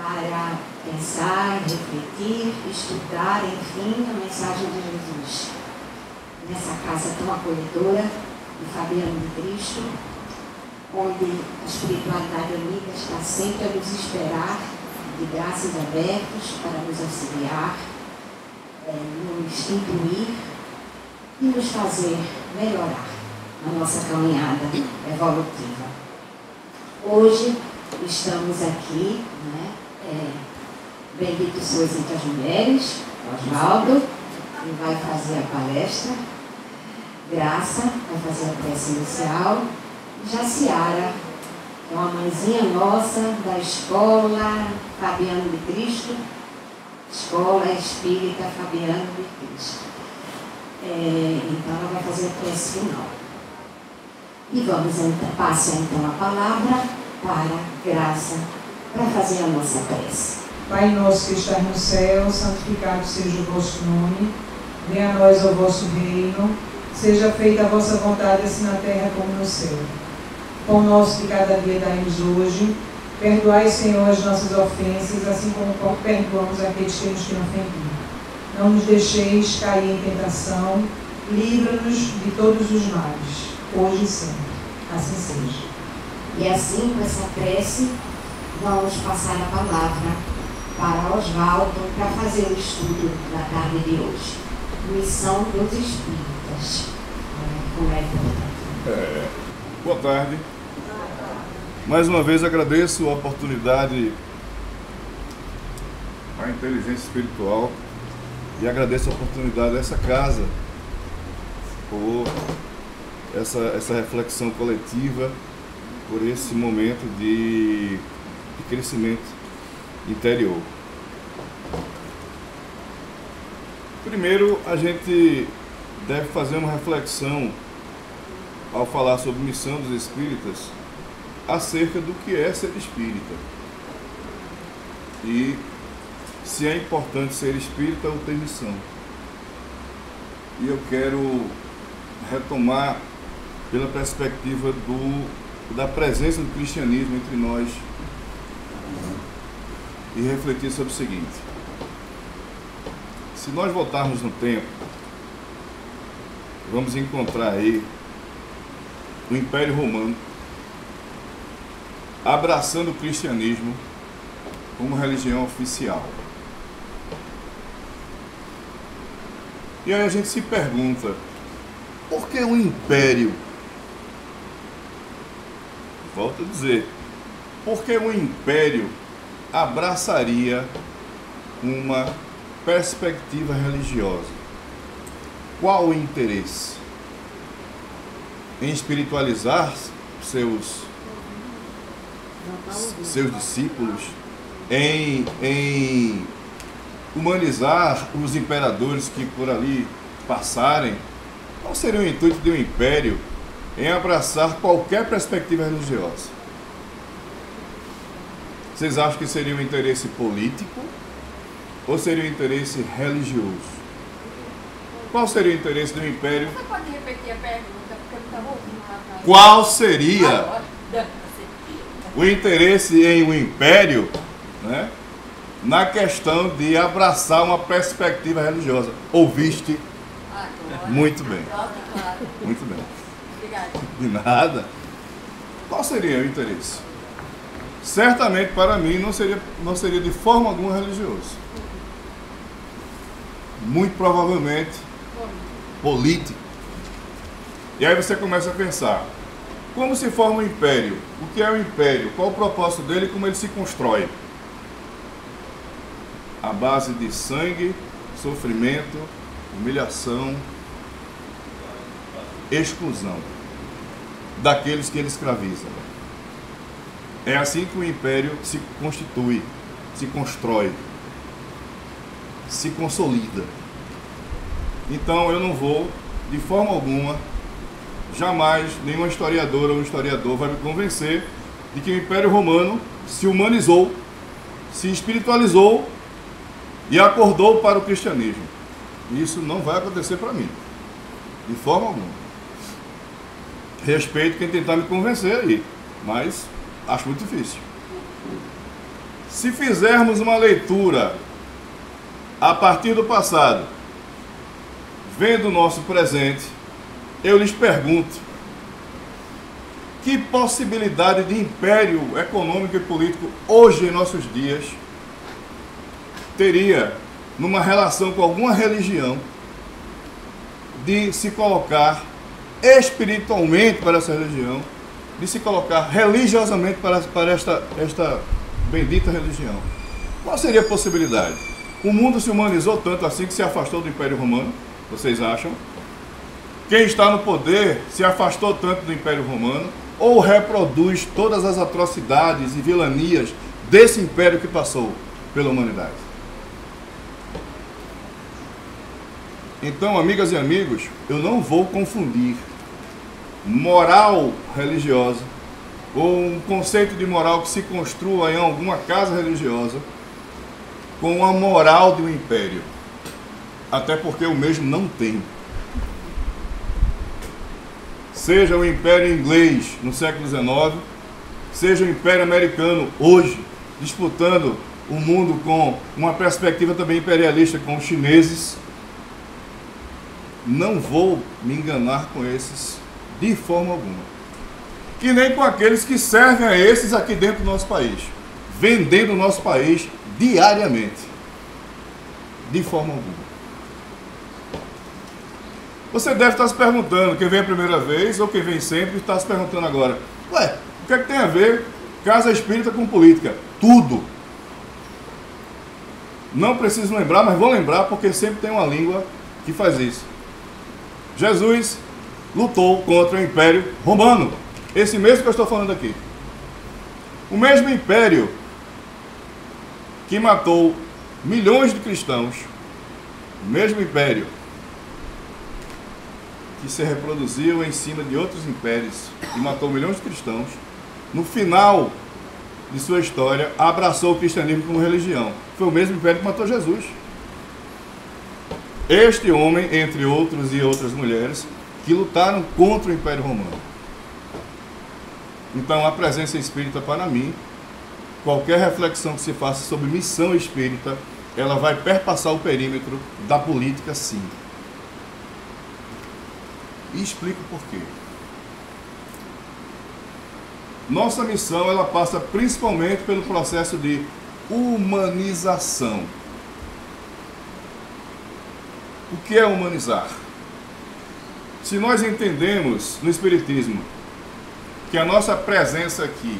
para pensar, refletir, estudar, enfim, a mensagem de Jesus. Nessa casa tão acolhedora de Fabiano de Cristo, onde a espiritualidade amiga está sempre a nos esperar, de braços abertos para nos auxiliar, nos incluir e nos fazer melhorar a nossa caminhada evolutiva. Hoje estamos aqui, Bendito sois entre as mulheres, Osvaldo, que vai fazer a palestra, Graça vai fazer a prece inicial, Jaciara, que é uma mãezinha nossa da Escola Fabiano de Cristo, Escola Espírita Fabiano de Cristo. Então ela vai fazer a prece final. E vamos passar então a palavra para Graça, para fazer a nossa prece. Pai nosso que estás no céu, santificado seja o vosso nome, venha a nós o vosso reino, seja feita a vossa vontade, assim na terra como no céu. O pão nosso de cada dia dai-nos hoje, perdoai, Senhor, as nossas ofensas, assim como perdoamos aqueles que nos têm ofendido. Não nos deixeis cair em tentação, livra-nos de todos os males, hoje e sempre. Assim seja. E assim, com essa prece, vamos passar a palavra para Osvaldo para fazer o estudo da tarde de hoje. Missão dos Espíritas. Como é importante. Boa tarde. Mais uma vez agradeço a oportunidade, a inteligência espiritual, e agradeço a oportunidade dessa casa por essa reflexão coletiva, por esse momento de crescimento interior. Primeiro, a gente deve fazer uma reflexão ao falar sobre missão dos espíritas acerca do que é ser espírita e se é importante ser espírita ou ter missão. E eu quero retomar pela perspectiva da presença do cristianismo entre nós e refletir sobre o seguinte: se nós voltarmos no tempo, vamos encontrar aí o Império Romano abraçando o cristianismo como religião oficial. E aí a gente se pergunta, por que o Império? Volto a dizer, por que o Império abraçaria uma perspectiva religiosa? Qual o interesse? Em espiritualizar seus discípulos, em humanizar os imperadores que por ali passarem? Qual seria o intuito de um império em abraçar qualquer perspectiva religiosa? Vocês acham que seria um interesse político ou seria um interesse religioso? Qual seria o interesse do império? Você pode repetir a pergunta, porque eu não estava ouvindo, rapaz. Qual seria o interesse em um império, né, na questão de abraçar uma perspectiva religiosa? Ouviste? Agora. Muito bem. Claro. Muito bem. Obrigada. De nada. Qual seria o interesse? Certamente para mim não seria de forma alguma religioso. Muito provavelmente político. E aí você começa a pensar, como se forma um império? O que é o império? Qual o propósito dele e como ele se constrói? À base de sangue, sofrimento, humilhação, exclusão daqueles que ele escraviza. É assim que o império se constitui, se constrói, se consolida. Então eu não vou, de forma alguma, jamais nenhuma historiadora ou historiador vai me convencer de que o Império Romano se humanizou, se espiritualizou e acordou para o cristianismo. Isso não vai acontecer para mim, de forma alguma. Respeito quem tentar me convencer aí, mas acho muito difícil. Se fizermos uma leitura a partir do passado, vendo o nosso presente, eu lhes pergunto: que possibilidade de império econômico e político hoje em nossos dias teria, numa relação com alguma religião, de se colocar espiritualmente para essa religião, de se colocar religiosamente para esta bendita religião? Qual seria a possibilidade? O mundo se humanizou tanto assim que se afastou do Império Romano, vocês acham? Quem está no poder se afastou tanto do Império Romano ou reproduz todas as atrocidades e vilanias desse império que passou pela humanidade? Então, amigas e amigos, eu não vou confundir moral religiosa ou um conceito de moral que se construa em alguma casa religiosa com a moral de um império. Até porque o mesmo não tem. Seja o Império Inglês no século XIX, seja o Império Americano hoje, disputando o mundo com uma perspectiva também imperialista com os chineses, não vou me enganar com esses de forma alguma. Que nem com aqueles que servem a esses aqui dentro do nosso país, vendendo o nosso país diariamente. De forma alguma. Você deve estar se perguntando, quem vem a primeira vez ou quem vem sempre, está se perguntando agora: ué, o que é que tem a ver casa espírita com política? Tudo. Não preciso lembrar, mas vou lembrar porque sempre tem uma língua que faz isso. Jesus lutou contra o Império Romano. Esse mesmo que eu estou falando aqui. O mesmo império que matou milhões de cristãos, o mesmo império que se reproduziu em cima de outros impérios e matou milhões de cristãos, no final de sua história, abraçou o cristianismo como religião. Foi o mesmo império que matou Jesus. Este homem, entre outros e outras mulheres, que lutaram contra o Império Romano. Então, a presença espírita, para mim, qualquer reflexão que se faça sobre missão espírita, ela vai perpassar o perímetro da política, sim. E explico por quê. Nossa missão, ela passa principalmente pelo processo de humanização. O que é humanizar? Se nós entendemos no Espiritismo que a nossa presença aqui,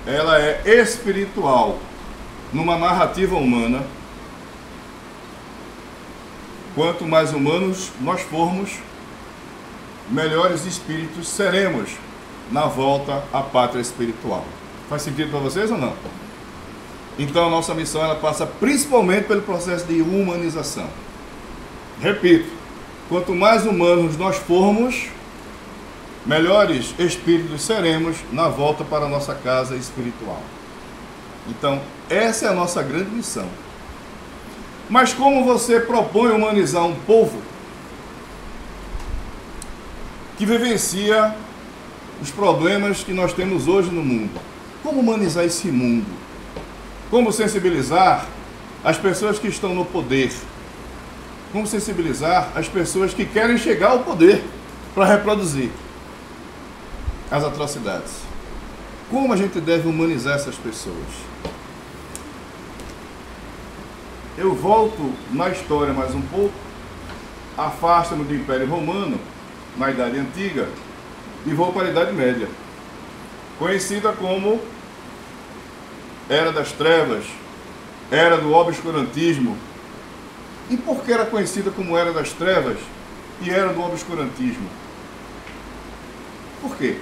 ela é espiritual, numa narrativa humana, quanto mais humanos nós formos, melhores espíritos seremos na volta à pátria espiritual. Faz sentido para vocês ou não? Então a nossa missão, ela passa principalmente pelo processo de humanização. Repito, quanto mais humanos nós formos, melhores espíritos seremos na volta para a nossa casa espiritual. Então, essa é a nossa grande missão. Mas como você propõe humanizar um povo que vivencia os problemas que nós temos hoje no mundo? Como humanizar esse mundo? Como sensibilizar as pessoas que estão no poder? Como sensibilizar as pessoas que querem chegar ao poder para reproduzir as atrocidades? Como a gente deve humanizar essas pessoas? Eu volto na história mais um pouco, afasto-me do Império Romano, na Idade Antiga, e vou para a Idade Média, conhecida como Era das Trevas, Era do Obscurantismo. E por que era conhecida como Era das Trevas e Era do Obscurantismo? Por quê?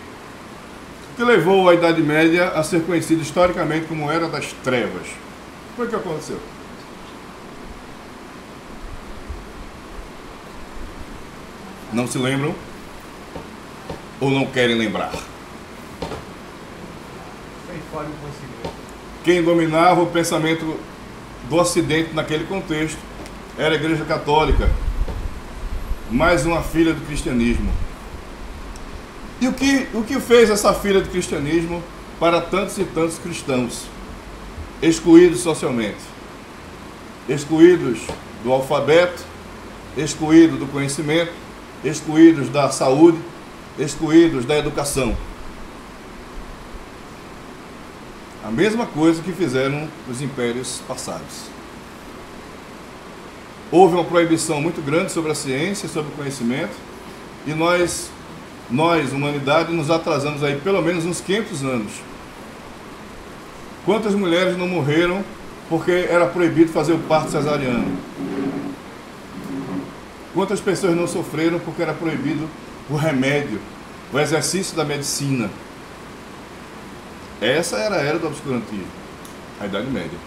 O que levou a Idade Média a ser conhecida historicamente como Era das Trevas? O que foi que aconteceu? Não se lembram? Ou não querem lembrar? Quem dominava o pensamento do Ocidente naquele contexto era a Igreja Católica, mais uma filha do cristianismo. E o que fez essa filha do cristianismo para tantos e tantos cristãos? excluídos socialmente, excluídos do alfabeto, excluídos do conhecimento, excluídos da saúde, excluídos da educação. A mesma coisa que fizeram os impérios passados. Houve uma proibição muito grande sobre a ciência, sobre o conhecimento, e nós, humanidade, nos atrasamos aí pelo menos uns 500 anos. Quantas mulheres não morreram porque era proibido fazer o parto cesariano? Quantas pessoas não sofreram porque era proibido o remédio, o exercício da medicina? Essa era a era do obscurantismo, a Idade Média.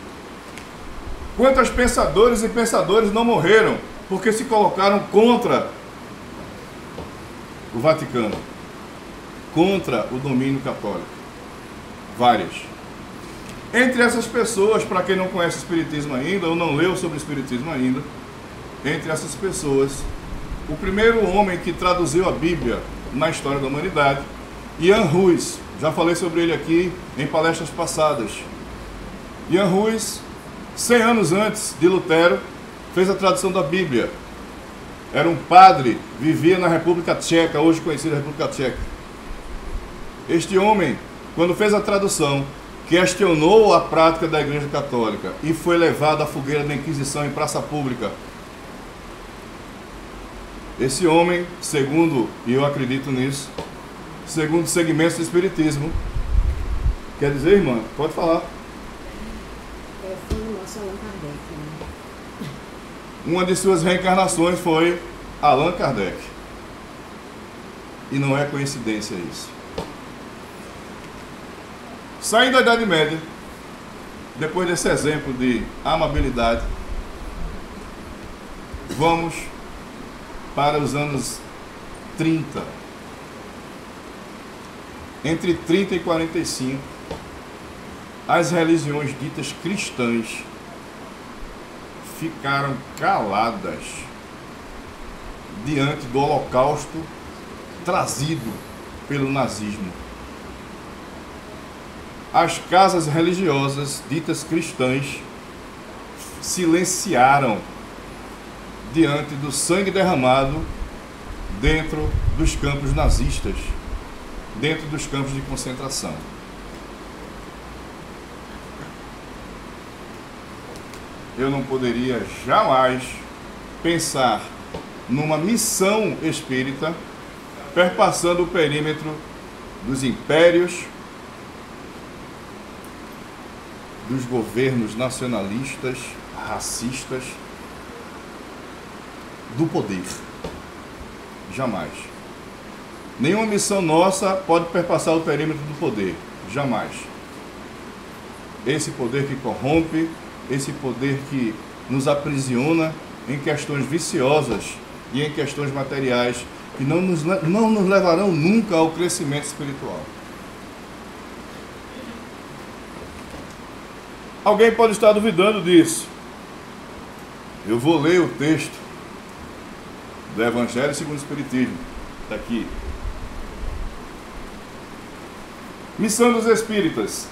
Quantos pensadores e pensadores não morreram porque se colocaram contra o Vaticano, contra o domínio católico? Várias. Entre essas pessoas, para quem não conhece o Espiritismo ainda, ou não leu sobre o Espiritismo ainda, entre essas pessoas, o primeiro homem que traduziu a Bíblia na história da humanidade, Jan Hus. Já falei sobre ele aqui em palestras passadas. Jan Hus, 100 anos antes de Lutero, fez a tradução da Bíblia. Era um padre, vivia na República Tcheca, hoje conhecida República Tcheca. Este homem, quando fez a tradução, questionou a prática da Igreja Católica e foi levado à fogueira da Inquisição em praça pública. Esse homem, segundo, e eu acredito nisso, segundo segmentos do Espiritismo, quer dizer, irmã, pode falar. Foi o nosso Allan Kardec, né? Uma de suas reencarnações foi Allan Kardec. E não é coincidência isso. Saindo da Idade Média, depois desse exemplo de amabilidade, vamos para os anos 30. Entre 30 e 45, as religiões ditas cristãs ficaram caladas diante do holocausto trazido pelo nazismo. As casas religiosas ditas cristãs silenciaram diante do sangue derramado dentro dos campos nazistas, dentro dos campos de concentração. Eu não poderia jamais pensar numa missão espírita perpassando o perímetro dos impérios, dos governos nacionalistas, racistas, do poder. Jamais. Nenhuma missão nossa pode perpassar o perímetro do poder. Jamais. Esse poder que corrompe, esse poder que nos aprisiona em questões viciosas e em questões materiais que não nos levarão nunca ao crescimento espiritual. Alguém pode estar duvidando disso. Eu vou ler o texto do Evangelho segundo o Espiritismo. Está aqui. Missão dos Espíritas.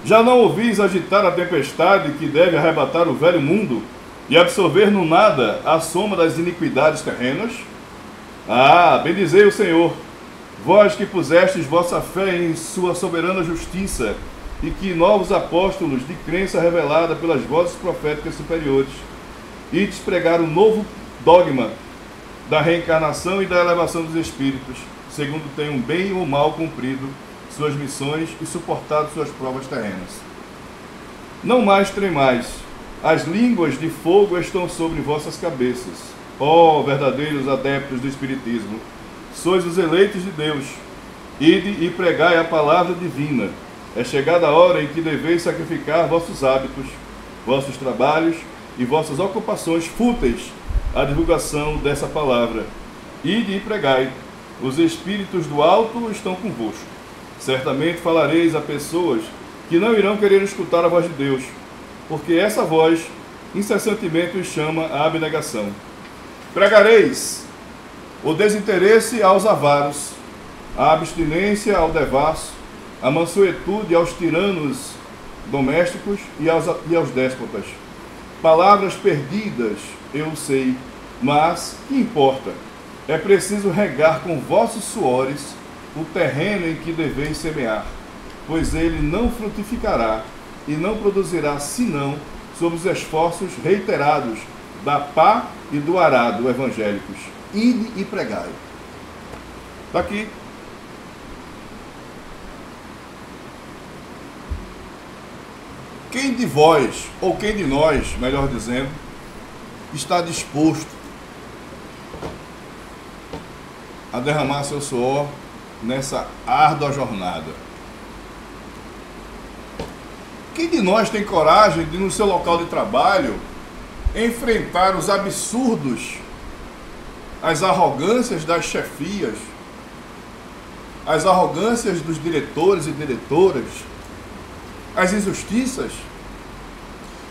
Já não ouvis agitar a tempestade que deve arrebatar o velho mundo e absorver no nada a soma das iniquidades terrenas? Ah, bendizei o Senhor, vós que pusestes vossa fé em sua soberana justiça e que novos apóstolos de crença revelada pelas vozes proféticas superiores e despregar um novo dogma da reencarnação e da elevação dos espíritos, segundo tenham bem ou mal cumprido suas missões e suportado suas provas terrenas. Não mais tremais, as línguas de fogo estão sobre vossas cabeças. Ó verdadeiros adeptos do Espiritismo, sois os eleitos de Deus, ide e pregai a palavra divina. É chegada a hora em que deveis sacrificar vossos hábitos, vossos trabalhos e vossas ocupações fúteis à divulgação dessa palavra. Ide e pregai, os espíritos do alto estão convosco. Certamente falareis a pessoas que não irão querer escutar a voz de Deus, porque essa voz incessantemente os chama à abnegação. Pregareis o desinteresse aos avaros, a abstinência ao devasso, a mansuetude aos tiranos domésticos e aos déspotas. Palavras perdidas, eu sei, mas que importa? É preciso regar com vossos suores o terreno em que deveis semear, pois ele não frutificará e não produzirá senão sob os esforços reiterados da pá e do arado evangélicos. Ide e pregai. Está aqui. Quem de vós, ou quem de nós, melhor dizendo, está disposto a derramar seu suor nessa árdua jornada? Quem de nós tem coragem de, no seu local de trabalho, enfrentar os absurdos, as arrogâncias das chefias, as arrogâncias dos diretores e diretoras, as injustiças,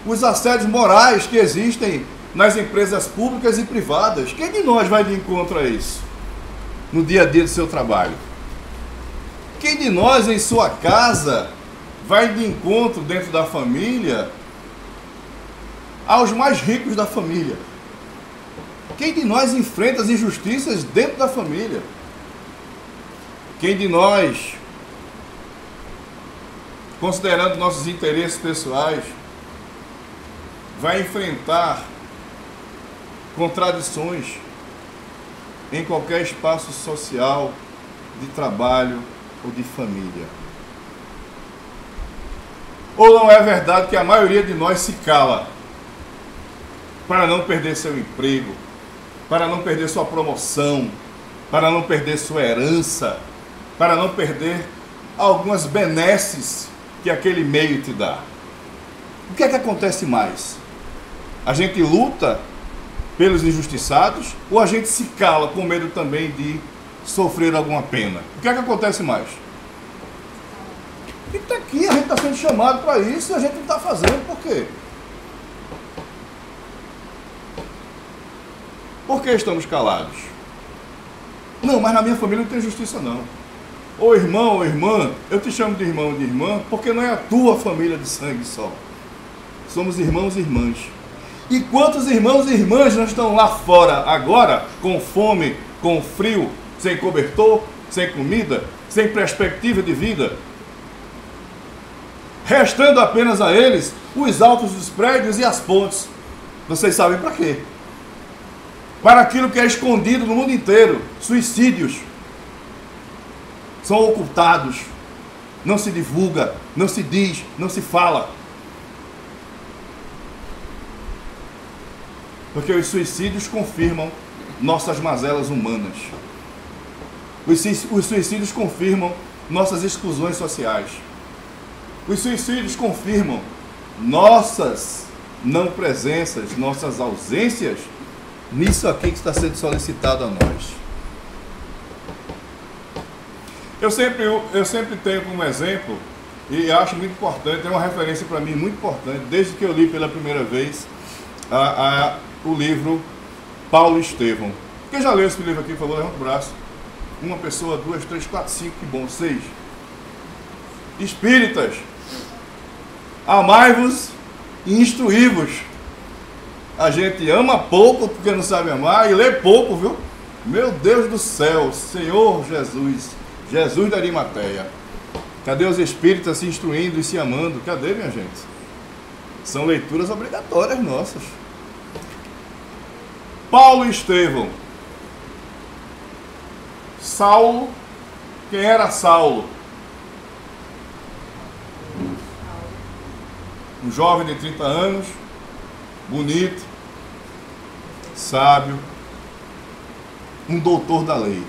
os assédios morais que existem nas empresas públicas e privadas? Quem de nós vai de encontro a isso no dia a dia do seu trabalho? Quem de nós em sua casa vai de encontro dentro da família aos mais ricos da família? Quem de nós enfrenta as injustiças dentro da família? Quem de nós, considerando nossos interesses pessoais, vai enfrentar contradições em qualquer espaço social, de trabalho ou de família? Ou não é verdade que a maioria de nós se cala para não perder seu emprego, para não perder sua promoção, para não perder sua herança, para não perder algumas benesses que aquele meio te dá? O que é que acontece mais? A gente luta pelos injustiçados ou a gente se cala com medo também de sofrer alguma pena? O que é que acontece mais? E está aqui, a gente está sendo chamado para isso e a gente não está fazendo. Por quê? Por que estamos calados? Não, mas na minha família não tem justiça não. Ô irmão, ô irmã, eu te chamo de irmão ou de irmã porque não é a tua família de sangue só. Somos irmãos e irmãs. E quantos irmãos e irmãs não estão lá fora agora, com fome, com frio, sem cobertor, sem comida, sem perspectiva de vida? Restando apenas a eles os altos dos prédios e as pontes. Vocês sabem para quê? Para aquilo que é escondido no mundo inteiro. Suicídios são ocultados, não se divulga, não se diz, não se fala. Porque os suicídios confirmam nossas mazelas humanas. Os suicídios confirmam nossas exclusões sociais. Os suicídios confirmam nossas não presenças, nossas ausências nisso aqui que está sendo solicitado a nós. Eu sempre tenho como exemplo, e acho muito importante, é uma referência para mim muito importante, desde que eu li pela primeira vez o livro Paulo Estevão. Quem já leu esse livro aqui, por favor, levanta o braço. Uma pessoa, 2, 3, 4, 5, que bom, 6. Espíritas, amai-vos e instruí-vos. A gente ama pouco porque não sabe amar e lê pouco, viu? Meu Deus do céu, Senhor Jesus, Jesus da Arimateia. Cadê os espíritas se instruindo e se amando? Cadê, minha gente? São leituras obrigatórias nossas. Paulo e Estevão. Saulo. Quem era Saulo? Um jovem de 30 anos, bonito, sábio, um doutor da lei,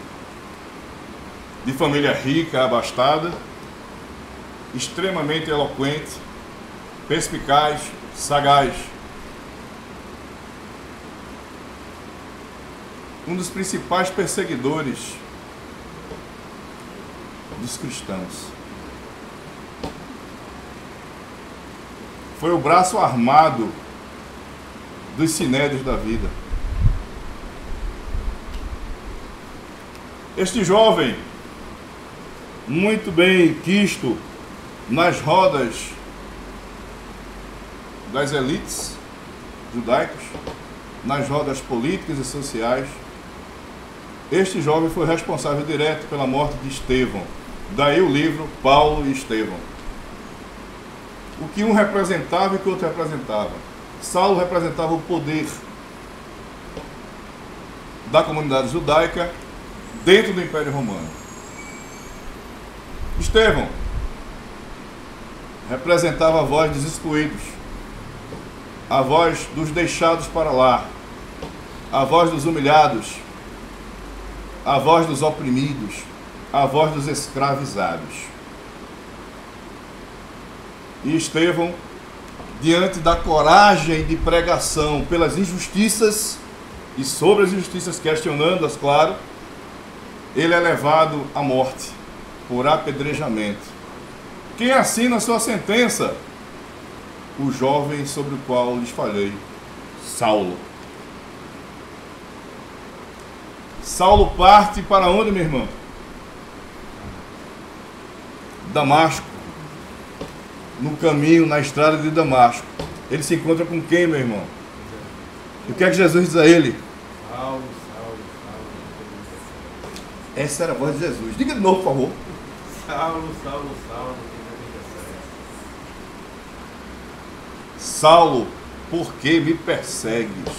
de família rica, abastada, extremamente eloquente, perspicaz, sagaz. Um dos principais perseguidores dos cristãos. Foi o braço armado dos sinédrios da vida. Este jovem, muito bem quisto nas rodas das elites judaicas, nas rodas políticas e sociais. Este jovem foi responsável direto pela morte de Estevão. Daí o livro Paulo e Estevão. O que um representava e o que o outro representava. Saulo representava o poder da comunidade judaica dentro do Império Romano. Estevão representava a voz dos excluídos, a voz dos deixados para lá, a voz dos humilhados, a voz dos oprimidos, a voz dos escravizados. E Estevão, diante da coragem de pregação pelas injustiças e sobre as injustiças, questionando-as, claro, ele é levado à morte por apedrejamento. Quem assina a sua sentença? O jovem sobre o qual lhes falei, Saulo. Saulo parte para onde, meu irmão? Damasco. No caminho, na estrada de Damasco. Ele se encontra com quem, meu irmão? E o que é que Jesus diz a ele? Saulo, Saulo, Saulo. Essa era a voz de Jesus. Diga de novo, por favor. Saulo, Saulo, Saulo. Saulo, por que me persegues?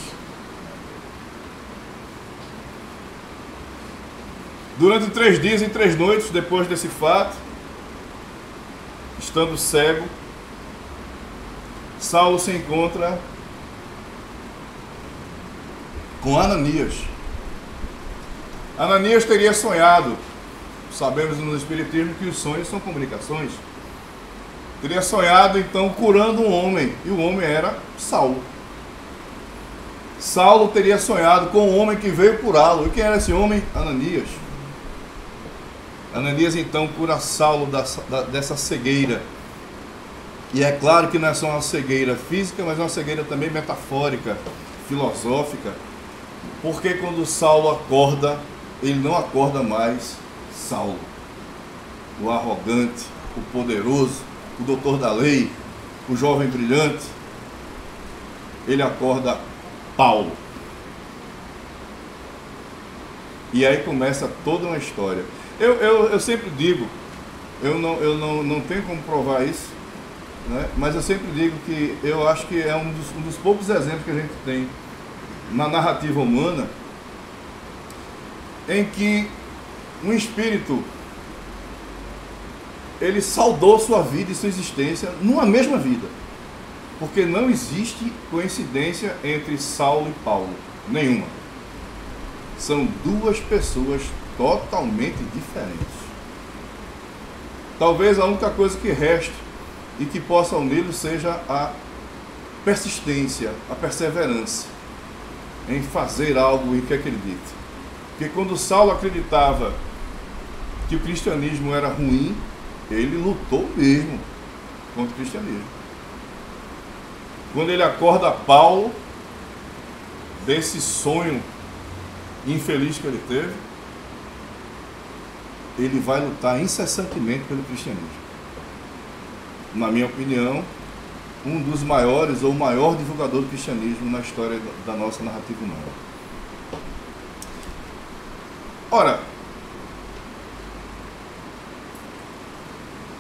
Durante 3 dias e 3 noites, depois desse fato, estando cego, Saulo se encontra com Ananias. Ananias teria sonhado, sabemos no Espiritismo que os sonhos são comunicações. Teria sonhado então curando um homem, e o homem era Saulo. Saulo teria sonhado com um homem que veio curá-lo. E quem era esse homem? Ananias. Ananias então cura Saulo dessa cegueira. E é claro que não é só uma cegueira física, mas é uma cegueira também metafórica, filosófica. Porque quando Saulo acorda, ele não acorda mais Saulo, o arrogante, o poderoso, o doutor da lei, o jovem brilhante. Ele acorda Paulo. E aí começa toda uma história. Eu sempre digo, eu não tenho como provar isso, né? Mas eu sempre digo que eu acho que é um dos poucos exemplos que a gente tem na narrativa humana em que um espírito ele saudou sua vida e sua existência numa mesma vida. Porque não existe coincidência entre Saulo e Paulo. Nenhuma. São 2 pessoas totalmente diferentes. Talvez a única coisa que reste e que possa uni-los seja a persistência, a perseverança em fazer algo em que acredita. Porque quando Saulo acreditava que o cristianismo era ruim, ele lutou mesmo contra o cristianismo. Quando ele acorda Paulo desse sonho infeliz que ele teve, ele vai lutar incessantemente pelo cristianismo. Na minha opinião, um dos maiores ou o maior divulgador do cristianismo na história da nossa narrativa humana. Ora,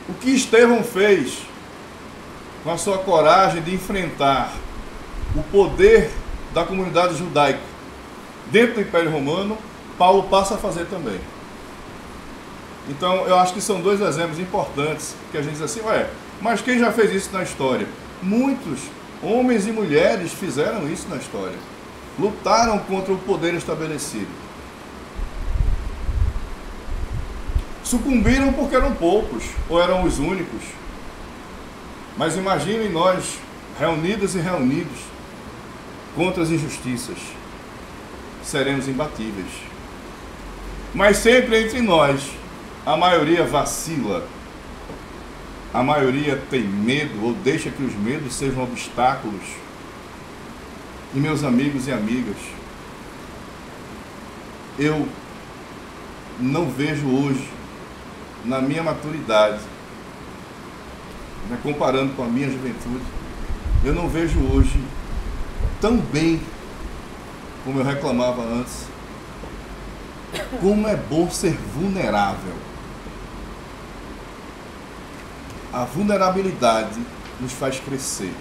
o que Estevão fez com a sua coragem de enfrentar o poder da comunidade judaica dentro do Império Romano, Paulo passa a fazer também. Então, eu acho que são 2 exemplos importantes que a gente diz assim, mas quem já fez isso na história? Muitos homens e mulheres fizeram isso na história. Lutaram contra o poder estabelecido. Sucumbiram porque eram poucos, ou eram os únicos. Mas imaginem nós, reunidas e reunidos, contra as injustiças. Seremos imbatíveis. Mas sempre entre nós, a maioria vacila. A maioria tem medo, ou deixa que os medos sejam obstáculos. E meus amigos e amigas, eu não vejo hoje, na minha maturidade, comparando com a minha juventude, eu não vejo hoje tão bem como eu reclamava antes. Como é bom ser vulnerável. A vulnerabilidade nos faz crescer.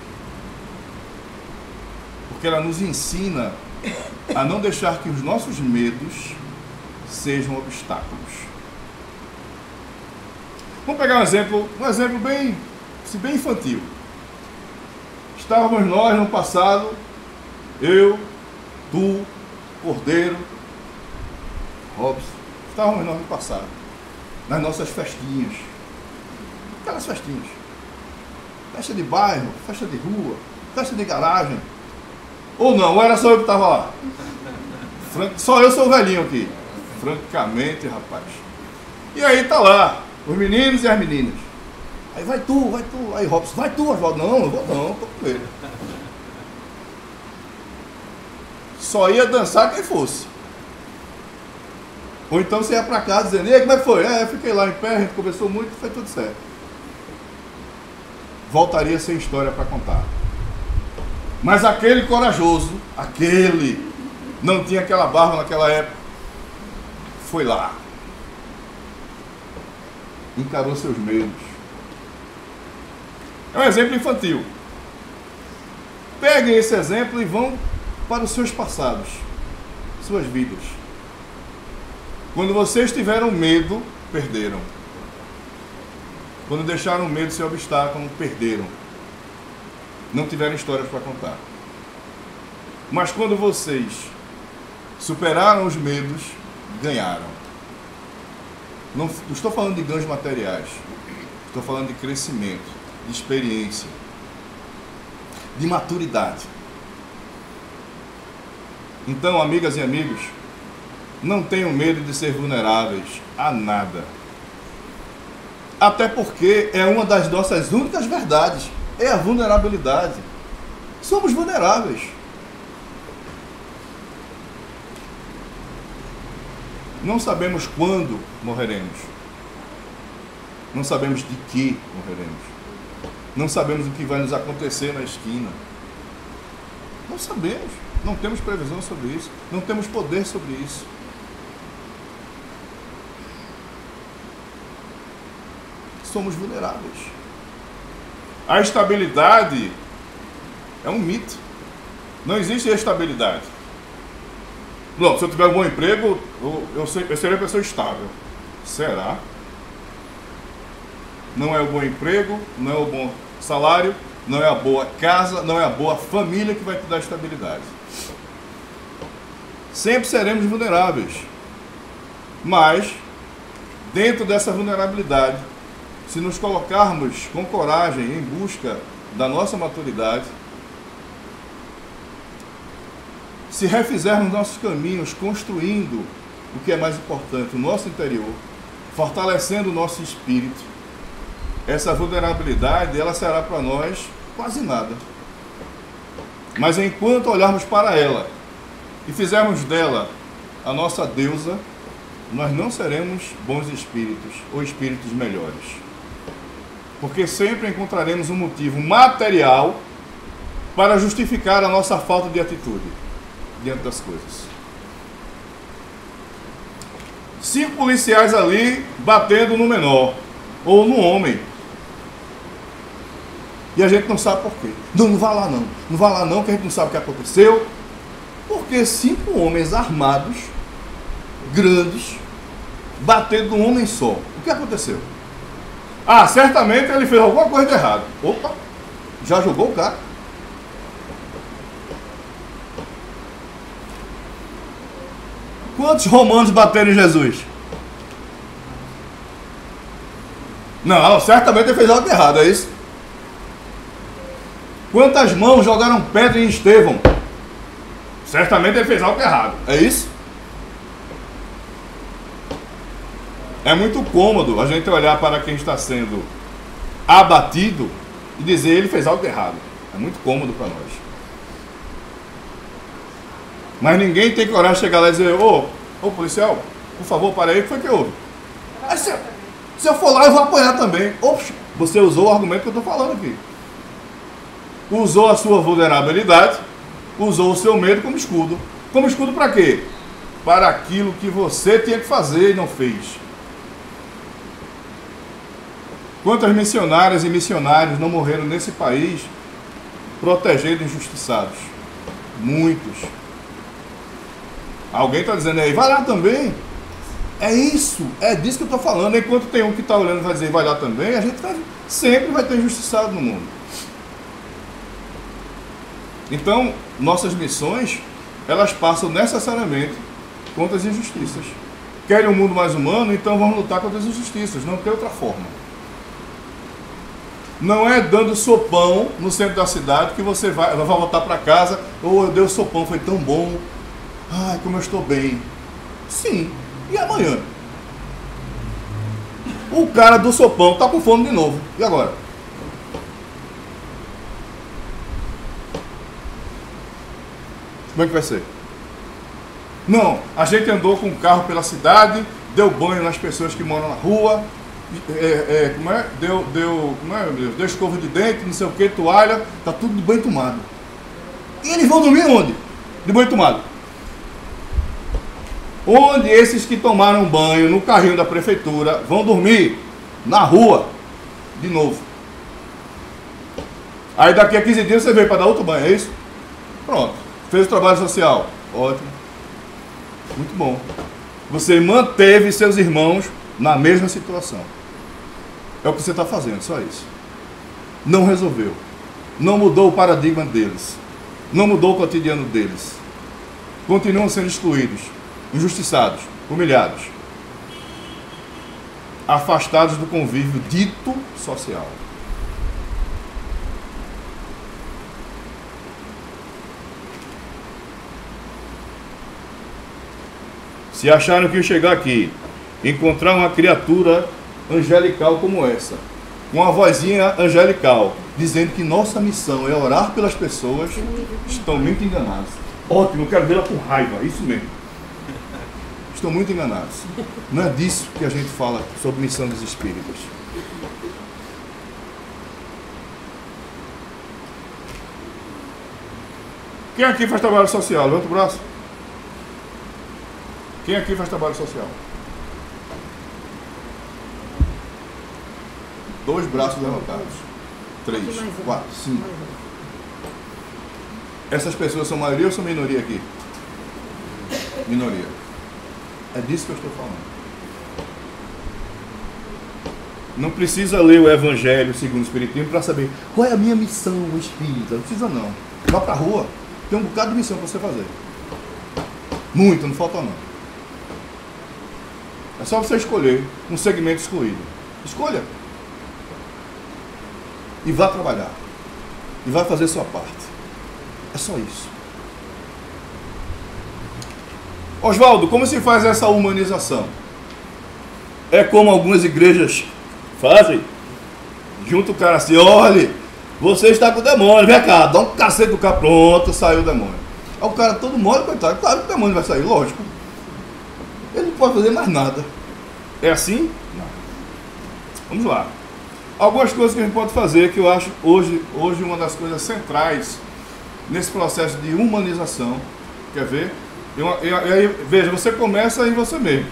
Porque ela nos ensina a não deixar que os nossos medos sejam obstáculos. Vamos pegar um exemplo bem infantil. Estávamos nós no passado, eu, tu, Cordeiro, Robson, estávamos nós no passado, nas nossas festinhas. Aquelas festinhas. Festa de bairro, festa de rua, festa de garagem. Ou não, ou era só eu que estava lá? Só eu sou o velhinho aqui. Francamente, rapaz. E aí tá lá, os meninos e as meninas. Aí vai tu. Aí Robson, vai tu, Oswaldo. Não vou não, tô com medo. Só ia dançar quem fosse. Ou então você ia pra casa dizendo, e aí, como é que foi? Eu fiquei lá em pé, a gente conversou muito, foi tudo certo. Voltaria sem história para contar. Mas aquele corajoso, não tinha aquela barba naquela época, foi lá. Encarou seus medos. É um exemplo infantil. Peguem esse exemplo e vão para os seus passados, suas vidas. Quando vocês tiveram medo, perderam. Quando deixaram o medo ser obstáculo, perderam. Não tiveram histórias para contar. Mas quando vocês superaram os medos, ganharam. Não estou falando de ganhos materiais. Estou falando de crescimento, de experiência, de maturidade. Então, amigas e amigos, não tenham medo de ser vulneráveis a nada. Até porque é uma das nossas únicas verdades, é a vulnerabilidade. Somos vulneráveis. Não sabemos quando morreremos. Não sabemos de que morreremos. Não sabemos o que vai nos acontecer na esquina. Não sabemos. Não temos previsão sobre isso. Não temos poder sobre isso. Somos vulneráveis. A estabilidade é um mito. Não existe estabilidade. Não, se eu tiver um bom emprego, eu serei uma pessoa estável. Será? Não é o bom emprego, não é o bom salário, não é a boa casa, não é a boa família que vai te dar estabilidade. Sempre seremos vulneráveis. Mas, dentro dessa vulnerabilidade, se nos colocarmos com coragem em busca da nossa maturidade, se refizermos nossos caminhos, construindo o que é mais importante, o nosso interior, fortalecendo o nosso espírito, essa vulnerabilidade, ela será para nós quase nada. Mas enquanto olharmos para ela e fizermos dela a nossa deusa, nós não seremos bons espíritos ou espíritos melhores. Porque sempre encontraremos um motivo material para justificar a nossa falta de atitude diante das coisas. 5 policiais ali batendo no menor ou no homem. E a gente não sabe por quê. Não vá lá não. Não vá lá não, que a gente não sabe o que aconteceu. Porque 5 homens armados, grandes, batendo num homem só. O que aconteceu? Ah, certamente ele fez alguma coisa de errado. Opa, já jogou o cara. Quantos romanos bateram em Jesus? Não, certamente ele fez algo de errado, é isso? Quantas mãos jogaram pedra em Estevão? Certamente ele fez algo de errado, é isso? É muito cômodo a gente olhar para quem está sendo abatido e dizer ele fez algo de errado. É muito cômodo para nós. Mas ninguém tem coragem de chegar lá e dizer, ô policial, por favor, para aí, o que foi que houve? Aí, se eu for lá, eu vou apanhar também. Oxe, você usou o argumento que eu estou falando aqui. usou a sua vulnerabilidade, usou o seu medo como escudo. Como escudo para quê? Para aquilo que você tinha que fazer e não fez. Quantas missionárias e missionários não morreram nesse país protegendo injustiçados? Muitos. Alguém está dizendo aí, vai lá também. É isso, é disso que eu estou falando. Enquanto tem um que está olhando e vai dizer, vai lá também, a gente sempre vai ter injustiçado no mundo. Então, nossas missões, elas passam necessariamente contra as injustiças. Querem um mundo mais humano, então vamos lutar contra as injustiças, não tem outra forma. Não é dando sopão no centro da cidade que você vai voltar para casa, ou eu dei o sopão, foi tão bom, ai, como eu estou bem. Sim, e amanhã? O cara do sopão está com fome de novo, e agora? Como é que vai ser? Não, a gente andou com o carro pela cidade, deu banho nas pessoas que moram na rua, como é? Deu escova de dente, não sei o que, toalha, tá tudo de banho tomado. E eles vão dormir onde? De banho tomado. Onde esses que tomaram banho no carrinho da prefeitura vão dormir? Na rua, de novo. Aí daqui a 15 dias você veio para dar outro banho, é isso? Pronto, fez o trabalho social, ótimo. Muito bom. Você manteve seus irmãos na mesma situação. É o que você está fazendo, só isso. Não resolveu. Não mudou o paradigma deles. Não mudou o cotidiano deles. Continuam sendo excluídos, injustiçados, humilhados, afastados do convívio dito social. Se acharam que eu chegar aqui, encontrar uma criatura angelical como essa, com uma vozinha angelical, dizendo que nossa missão é orar pelas pessoas, estão muito enganados. Ótimo, eu quero vê-la com raiva, isso mesmo. Estão muito enganados. Não é disso que a gente fala sobre missão dos espíritos. Quem aqui faz trabalho social? Levanta o braço. Quem aqui faz trabalho social? 2 braços levantados. 3, 4, 5. Essas pessoas são maioria ou são minoria aqui? Minoria. É disso que eu estou falando. Não precisa ler o Evangelho segundo o Espiritismo para saber qual é a minha missão espírita. Não precisa não. Vá para a rua. Tem um bocado de missão para você fazer. Muito, não falta não. É só você escolher um segmento excluído. Escolha. E vá trabalhar. E vá fazer sua parte. É só isso. Oswaldo, como se faz essa humanização? É como algumas igrejas fazem. Junta o cara assim, olha, você está com o demônio, vem cá, dá um cacete do cara, pronto, saiu o demônio. Aí o cara todo mole, coitado, claro que o demônio vai sair, lógico. Ele não pode fazer mais nada. É assim? Não. Vamos lá. Algumas coisas que a gente pode fazer, que eu acho hoje uma das coisas centrais nesse processo de humanização. Quer ver? E aí, veja, você começa em você mesmo.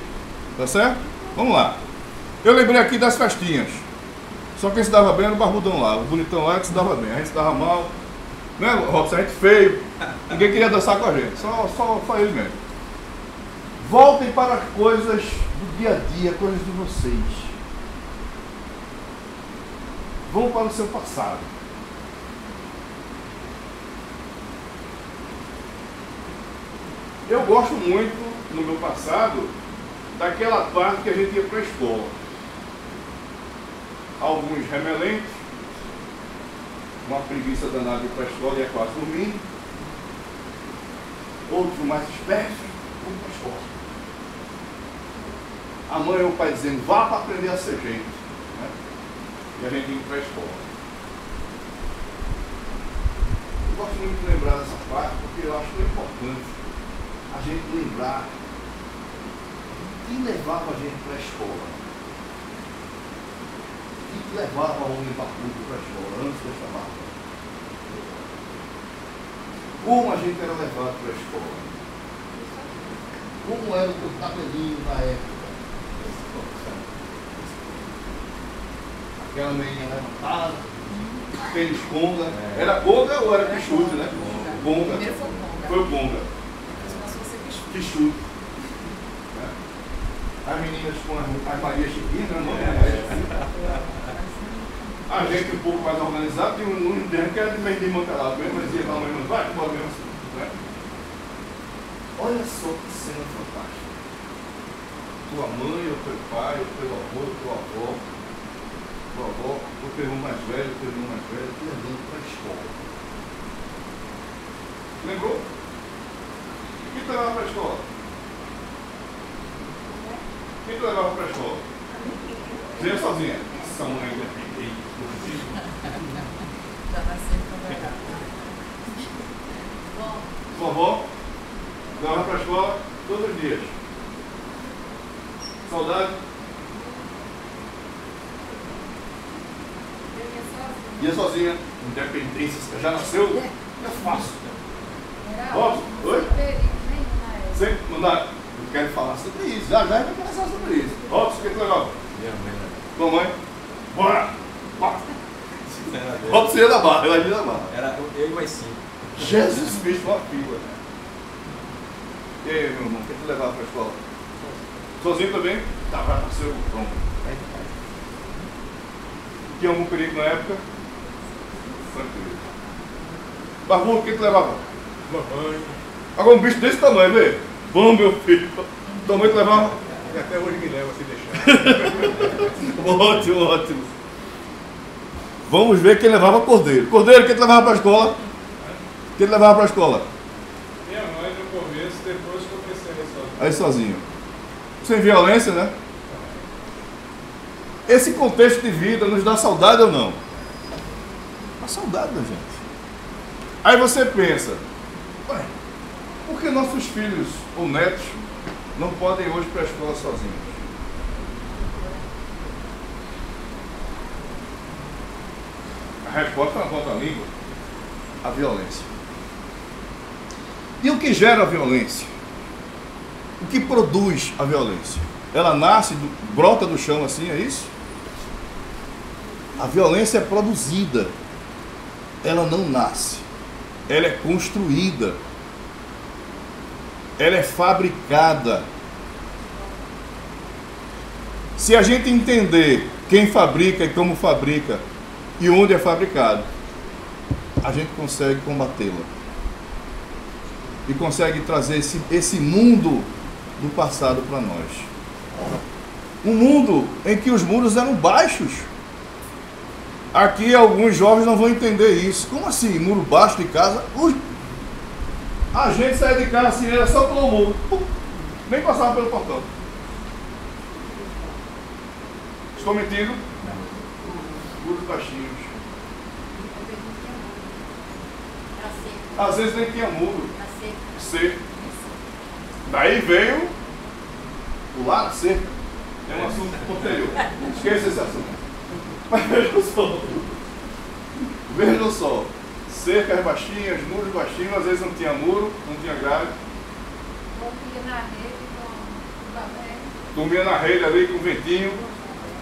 Tá certo? Vamos lá. Eu lembrei aqui das festinhas. Só quem se dava bem era o barbudão lá. O bonitão lá que se dava bem. A gente se dava mal. Né, Robson? A gente feio. Ninguém queria dançar com a gente. Só ele mesmo. Voltem para coisas do dia a dia, coisas de vocês. Vão para o seu passado. Eu gosto muito, no meu passado, daquela parte que a gente ia para a escola. Alguns remelentes, uma preguiça danada de ir para a escola e é quase dormindo. Outros mais espertos, vão para a escola. A mãe ou o pai dizendo, vá para aprender a ser gente. Né? E a gente indo para a escola. Eu gosto muito de lembrar dessa parte, porque eu acho que é importante a gente lembrar que levava a gente para a escola. Que levava o homem para a escola antes de chamar. Como a gente era levado para a escola. Como era o teu cabelinho na época. Aquela meinha levantada, tênis conga. Era conga ou era pichute, né? Conga. Primeiro foi o Conga. Foi o conga. Depois passou a ser Pichuto. Pichute. As meninas com as Maria Chiquinha, né? A gente um pouco mais organizado, tinha um terreno que era de meio de mantelado mesmo, mas ia lá, mas vai, embora mesmo assim, né? Olha só que cena fantástica. Tua mãe, o teu pai, o teu avô, tua avó, o teu irmão mais velho, te levando para a escola. Lembrou? Quem te levava para a escola? Quem te levava para a escola? Você ia sozinha? Essa mãe ainda. Já nasceu com Bom, Sua avó levava para a escola todos os dias. Saudade? eu Ia ia sozinha. sozinha. Independência. Já nasceu? É fácil. Era Ó, oi? perigo nenhum na época. Sempre mandar. Eu quero falar sobre isso. Já vai conversar sobre isso. Robson, o que é legal? Minha mãe, né? Tua mãe? Bora! Bora! Era dele. Robson ia da barra, ela ia da barra. Era eu e mais 5. Jesus Cristo, uma fila. E aí, meu irmão, o que tu levava para a escola? Sozinho também? Tá, vai para o seu pronto. Tinha algum perigo na época? Tranquilo. Barbudo, o que tu levava? Mamãe. Agora um bicho desse tamanho, vê? Vamos, meu filho. Tua mãe te levava? E até hoje me leva se deixar. Ótimo, ótimo. Vamos ver quem levava cordeiro. Cordeiro, quem te levava para a escola? Quem te levava para a escola? Minha mãe no começo, depois comecei a ir sozinho. Aí sozinho. Sem violência, né? Esse contexto de vida nos dá saudade ou não? Dá saudade da gente. Aí você pensa, ué, por que nossos filhos ou netos não podem hoje para a escola sozinhos? A resposta na ponta da língua, a violência. E o que gera a violência? O que produz a violência? Ela nasce, brota do chão assim, é isso? A violência é produzida. Ela não nasce. Ela é construída. Ela é fabricada. Se a gente entender quem fabrica e como fabrica e onde é fabricado, a gente consegue combatê-la. E consegue trazer esse mundo do passado para nós. Um mundo em que os muros eram baixos. Aqui alguns jovens não vão entender isso. Como assim, muro baixo de casa? Ui. A gente saía de casa assim, era só pelo muro. Nem passava pelo portão. Estou mentindo? Muros baixinhos. Era seco. Às vezes nem tinha muro. Era seco. Seco. Daí veio o lar cerca. É um assunto posterior. Esqueça esse assunto. Mas vejam só. Cercas baixinhas, muros baixinhos, às vezes não tinha muro, não tinha grade. Dormia na rede com o babé. Dormia na rede ali com ventinho.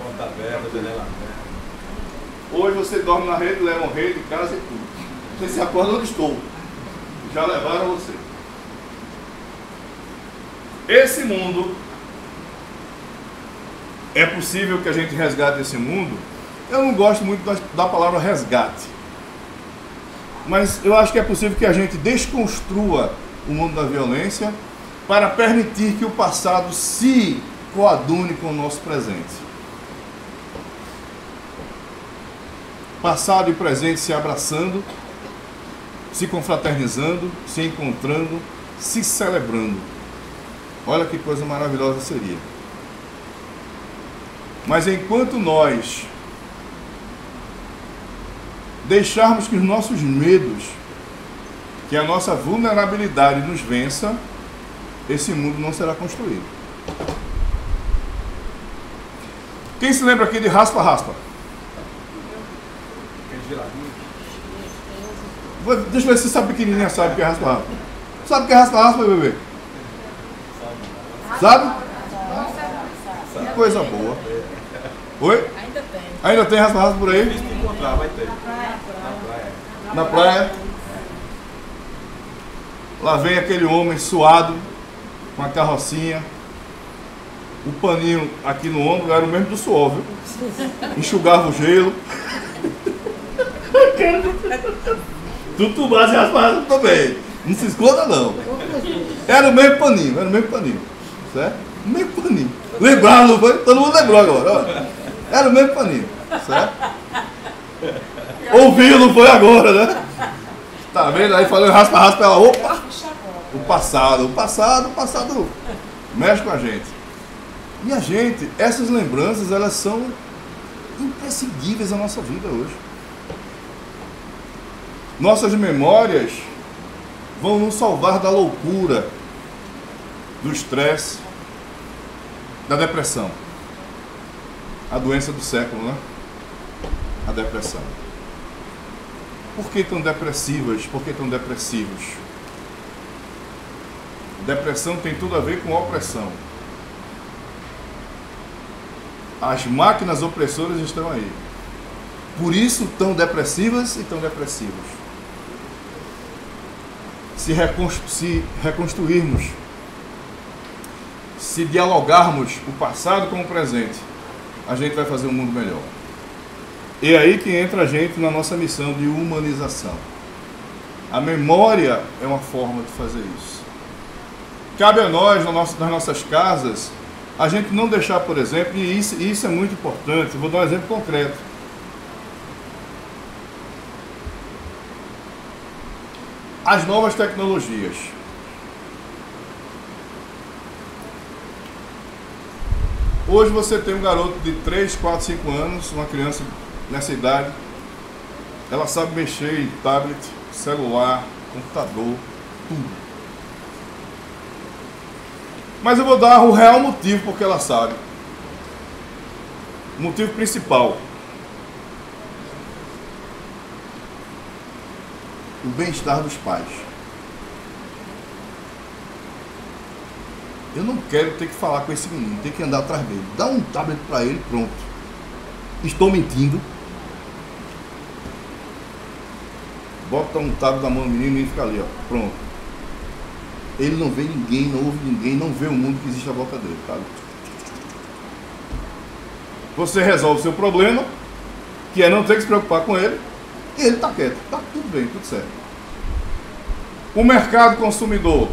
Porta aberta, janela aberta. Hoje você dorme na rede, levam rede, casa e tudo. Você se acorda onde estou. Já levaram você. Esse mundo, é possível que a gente resgate esse mundo? Eu não gosto muito da palavra resgate. Mas eu acho que é possível que a gente desconstrua o mundo da violência para permitir que o passado se coadune com o nosso presente. Passado e presente se abraçando, se confraternizando, se encontrando, se celebrando. Olha que coisa maravilhosa seria. Mas enquanto nós deixarmos que os nossos medos, que a nossa vulnerabilidade nos vença, esse mundo não será construído. Quem se lembra aqui de raspa-raspa? Aquele geladinho. Deixa eu ver se essa pequenininha sabe o que é raspa-raspa. Sabe o que é raspa-raspa, bebê? Sabe? Que coisa boa. Oi? Ainda tem. Ainda tem raspa-raspa por aí? Difícil de encontrar, vai ter. Na praia. Lá vem aquele homem suado, com a carrocinha. O paninho aqui no ombro era o mesmo do suor, viu? Enxugava o gelo. Tudo base e raspa-raspa também. Não se esconda não. Era o mesmo paninho. Certo? O mesmo paninho. Lembraram, não foi? Todo mundo lembrou agora. Ó. Era o mesmo paninho. Certo? Ouviu, não foi agora, né? Tá vendo? Aí falou raspa-raspa, ela, opa! O passado mexe com a gente. E a gente, essas lembranças, elas são imprescindíveis na nossa vida hoje. Nossas memórias vão nos salvar da loucura, do estresse, da depressão. A doença do século, né? A depressão. Por que tão depressivas? Por que tão depressivos? Depressão tem tudo a ver com opressão. As máquinas opressoras estão aí. Por isso tão depressivas e tão depressivos. Se reconstruirmos, se dialogarmos o passado com o presente, a gente vai fazer um mundo melhor. E é aí que entra a gente na nossa missão de humanização. A memória é uma forma de fazer isso. Cabe a nós, nas nossas casas, a gente não deixar, por exemplo, e isso é muito importante, vou dar um exemplo concreto. As novas tecnologias. Hoje você tem um garoto de 3, 4, 5 anos, uma criança nessa idade, ela sabe mexer em tablet, celular, computador, tudo. Mas eu vou dar o real motivo porque ela sabe. O motivo principal. O bem-estar dos pais. Eu não quero ter que falar com esse menino, ter que andar atrás dele. Dá um tablet para ele, pronto. Estou mentindo. Bota um tablet na mão do menino e fica ali, ó, pronto. Ele não vê ninguém, não ouve ninguém, não vê o mundo que existe à volta dele, tá? Você resolve o seu problema, que é não ter que se preocupar com ele, e ele está quieto, está tudo bem, tudo certo. O mercado consumidor,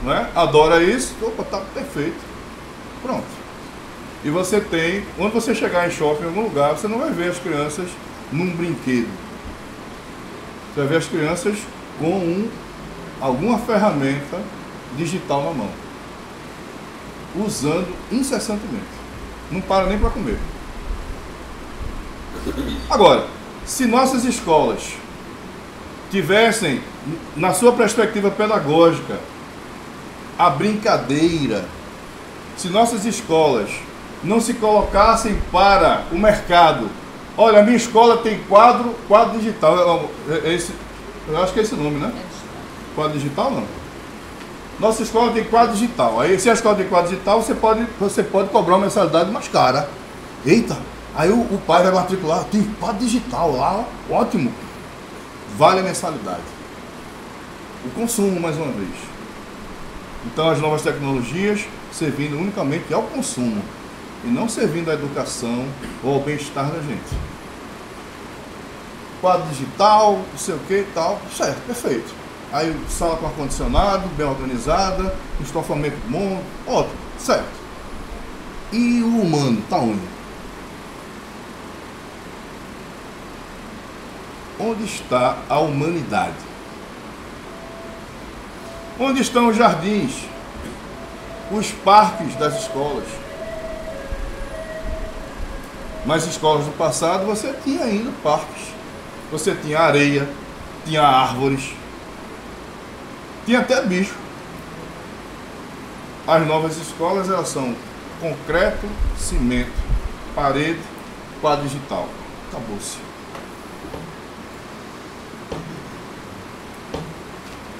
né, adora isso, opa, tá perfeito, pronto. E você tem, quando você chegar em shopping em algum lugar, você não vai ver as crianças num brinquedo. Você vai ver as crianças com alguma ferramenta digital na mão, usando incessantemente, não para nem para comer. Agora, se nossas escolas tivessem, na sua perspectiva pedagógica, a brincadeira, se nossas escolas não se colocassem para o mercado, olha, a minha escola tem quadro digital, eu acho que é esse o nome, né? Quadro digital não. Nossa escola tem quadro digital. Aí se a escola tem quadro digital, você pode cobrar uma mensalidade mais cara. Eita, aí o pai vai matricular, tem quadro digital lá, ótimo. Vale a mensalidade. O consumo, mais uma vez. Então as novas tecnologias servindo unicamente ao consumo e não servindo à educação ou ao bem-estar da gente. Quadro digital, não sei o que e tal, certo, perfeito. Aí sala com ar-condicionado, bem organizada, estofamento bom, ótimo, certo. E o humano está onde? Onde está a humanidade? Onde estão os jardins? Os parques das escolas? Nas escolas do passado você tinha ainda parques. Você tinha areia, tinha árvores, tinha até bicho. As novas escolas, elas são concreto, cimento, parede, quadro digital. Acabou-se.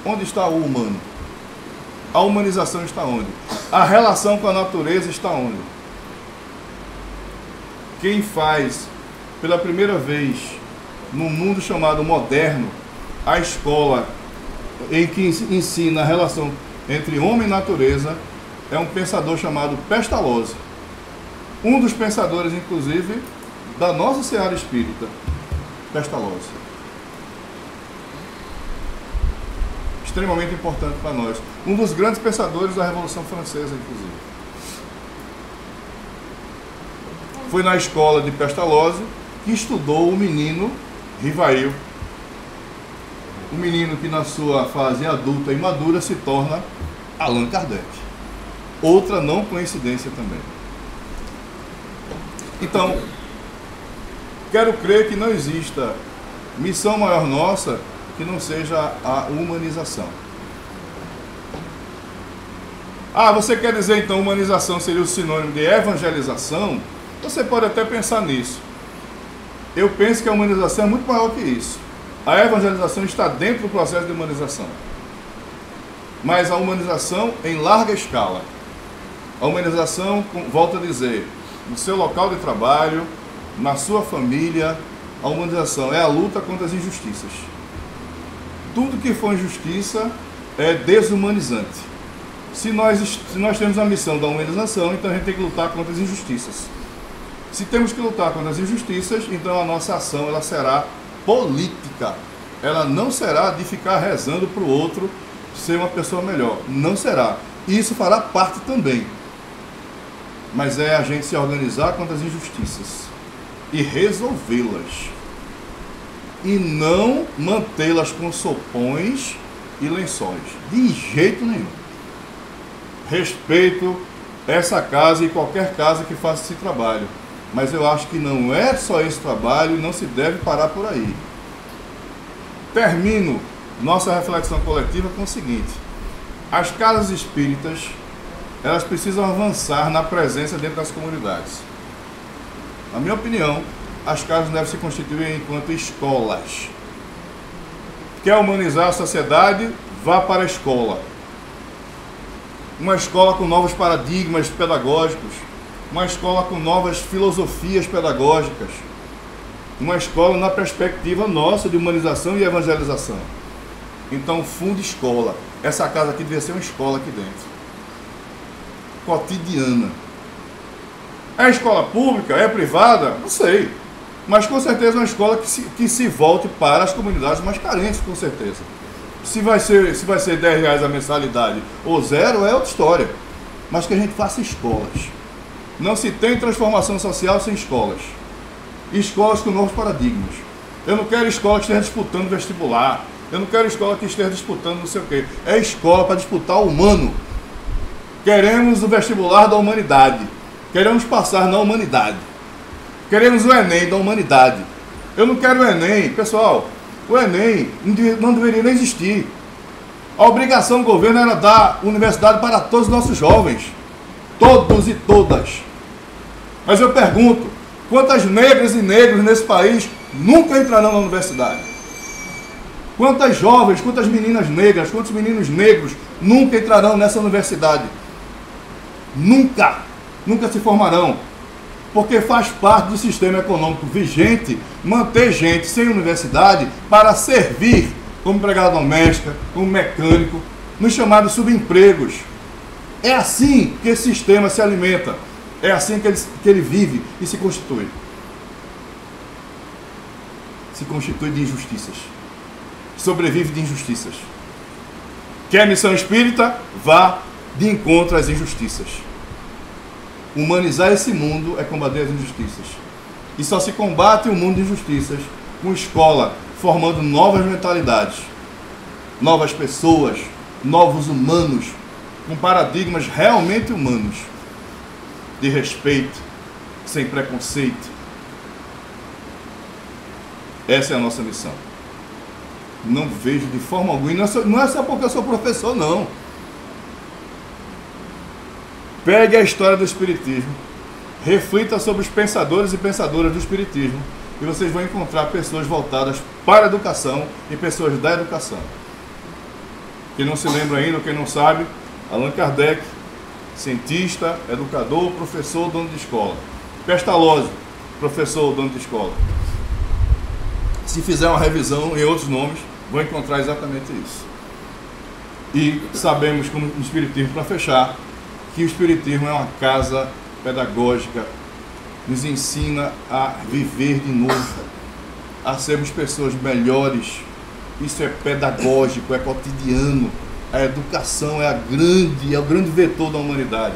Onde está o humano? A humanização está onde? A relação com a natureza está onde? Quem faz pela primeira vez no mundo chamado moderno a escola em que ensina a relação entre homem e natureza é um pensador chamado Pestalozzi. Um dos pensadores, inclusive, da nossa seara espírita, Pestalozzi. Extremamente importante para nós. Um dos grandes pensadores da Revolução Francesa, inclusive. Foi na escola de Pestalozzi que estudou o menino Rivail. O menino que na sua fase adulta e madura se torna Allan Kardec. Outra não coincidência também. Então, quero crer que não exista missão maior nossa que não seja a humanização. Ah, você quer dizer então humanização seria o sinônimo de evangelização? Você pode até pensar nisso. Eu penso que a humanização é muito maior que isso. A evangelização está dentro do processo de humanização. Mas a humanização em larga escala. A humanização, volto a dizer, no seu local de trabalho, na sua família, a humanização é a luta contra as injustiças. Tudo que for injustiça é desumanizante. Se nós temos a missão da humanização, então a gente tem que lutar contra as injustiças. Se temos que lutar contra as injustiças, então a nossa ação ela será política. Ela não será de ficar rezando para o outro ser uma pessoa melhor. Não será. E isso fará parte também. Mas é a gente se organizar contra as injustiças e resolvê-las. E não mantê-las com sopões e lençóis. De jeito nenhum. Respeito essa casa e qualquer casa que faça esse trabalho. Mas eu acho que não é só esse trabalho e não se deve parar por aí. Termino nossa reflexão coletiva com o seguinte. As casas espíritas, elas precisam avançar na presença dentro das comunidades. Na minha opinião, as casas devem se constituir enquanto escolas. Quer humanizar a sociedade? Vá para a escola. Uma escola com novos paradigmas pedagógicos, uma escola com novas filosofias pedagógicas, uma escola na perspectiva nossa de humanização e evangelização. Então, funde escola. Essa casa aqui devia ser uma escola aqui dentro. Cotidiana. É escola pública? É privada? Não sei. Mas com certeza é uma escola que se volte para as comunidades mais carentes, com certeza. Se vai ser R$10 a mensalidade ou zero, é outra história. Mas que a gente faça escolas. Não se tem transformação social sem escolas. Escolas com novos paradigmas. Eu não quero escola que esteja disputando vestibular. Eu não quero escola que esteja disputando não sei o quê. É escola para disputar o humano. Queremos o vestibular da humanidade. Queremos passar na humanidade. Queremos o Enem da humanidade. Eu não quero o Enem. Pessoal, o Enem não deveria nem existir. A obrigação do governo era dar universidade para todos os nossos jovens. Todos e todas. Mas eu pergunto, quantas negras e negros nesse país nunca entrarão na universidade? Quantas jovens, quantas meninas negras, quantos meninos negros nunca entrarão nessa universidade? Nunca se formarão. Porque faz parte do sistema econômico vigente manter gente sem universidade para servir como empregada doméstica, como mecânico, nos chamados subempregos. É assim que esse sistema se alimenta. É assim que ele vive e se constitui. Se constitui de injustiças. Sobrevive de injustiças. Quer missão espírita? Vá de encontro às injustiças. Humanizar esse mundo é combater as injustiças. E só se combate o mundo de injustiças com escola, formando novas mentalidades, novas pessoas, novos humanos, com paradigmas realmente humanos, de respeito, sem preconceito. Essa é a nossa missão. Não vejo de forma alguma, e não é só porque eu sou professor, não. Pegue a história do Espiritismo, reflita sobre os pensadores e pensadoras do Espiritismo, e vocês vão encontrar pessoas voltadas para a educação e pessoas da educação. Quem não se lembra ainda, ou quem não sabe, Allan Kardec, cientista, educador, professor, dono de escola. Pestalozzi, professor, dono de escola. Se fizer uma revisão em outros nomes, vão encontrar exatamente isso. E sabemos, como no Espiritismo, para fechar, que o Espiritismo é uma casa pedagógica, nos ensina a viver de novo, a sermos pessoas melhores. Isso é pedagógico, é cotidiano. A educação é o grande vetor da humanidade.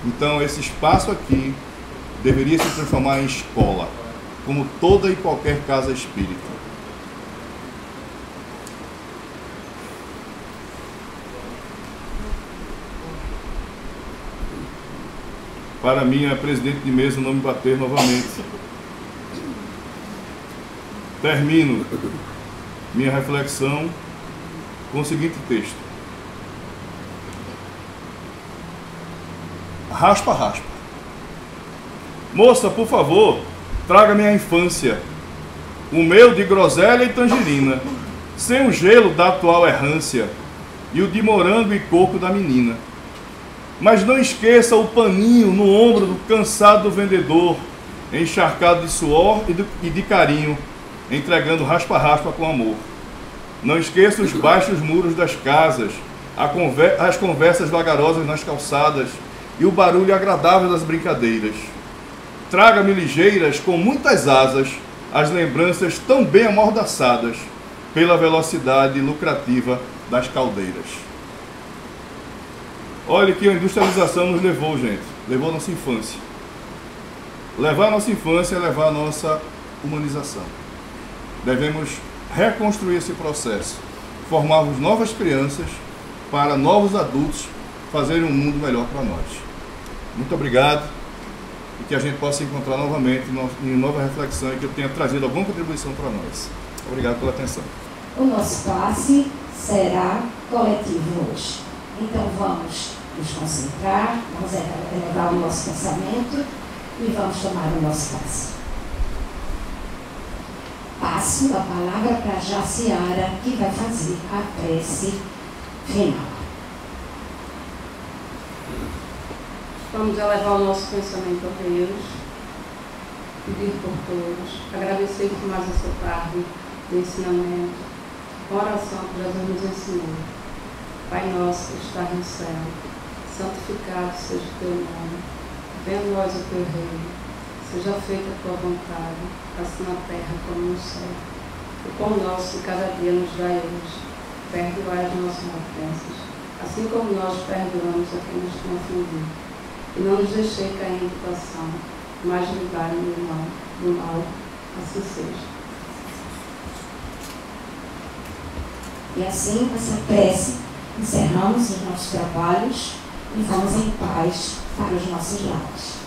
Então, esse espaço aqui deveria se transformar em escola, como toda e qualquer casa espírita. Para minha presidente de mesa não me bater novamente. Termino minha reflexão com o seguinte texto. Raspa, raspa. Moça, por favor, traga minha infância, o meu de groselha e tangerina, sem o gelo da atual errância e o de morango e coco da menina. Mas não esqueça o paninho no ombro do cansado vendedor, encharcado de suor e de carinho, entregando raspa-raspa com amor. Não esqueça os baixos muros das casas, as conversas vagarosas nas calçadas e o barulho agradável das brincadeiras. Traga-me ligeiras com muitas asas as lembranças tão bem amordaçadas pela velocidade lucrativa das caldeiras. Olha que a industrialização nos levou, gente. Levou a nossa infância. Levar a nossa infância é levar a nossa humanização. Devemos reconstruir esse processo. Formarmos novas crianças para novos adultos fazerem um mundo melhor para nós. Muito obrigado. E que a gente possa encontrar novamente em nova reflexão e que eu tenha trazido alguma contribuição para nós. Obrigado pela atenção. O nosso passe será coletivo hoje. Então vamos nos concentrar, vamos elevar o nosso pensamento e vamos tomar o nosso passe. Passo a palavra para Jaciara, que vai fazer a prece final. Vamos elevar o nosso pensamento a Deus, pedir por todos, agradecer por mais essa tarde de ensinamento, com a oração que Jesus nos ensinou. Pai nosso que estás no céu, santificado seja o teu nome, venha a nós o teu reino, seja feita a tua vontade, assim na terra como no céu. O pão nosso de cada dia nos dai hoje, perdoai as nossas ofensas, assim como nós perdoamos a quem nos tem ofendido. E não nos deixei cair em tentação, mas livrai-nos do mal, assim seja. E assim, com essa prece, encerramos os nossos trabalhos e vamos em paz para os nossos lares.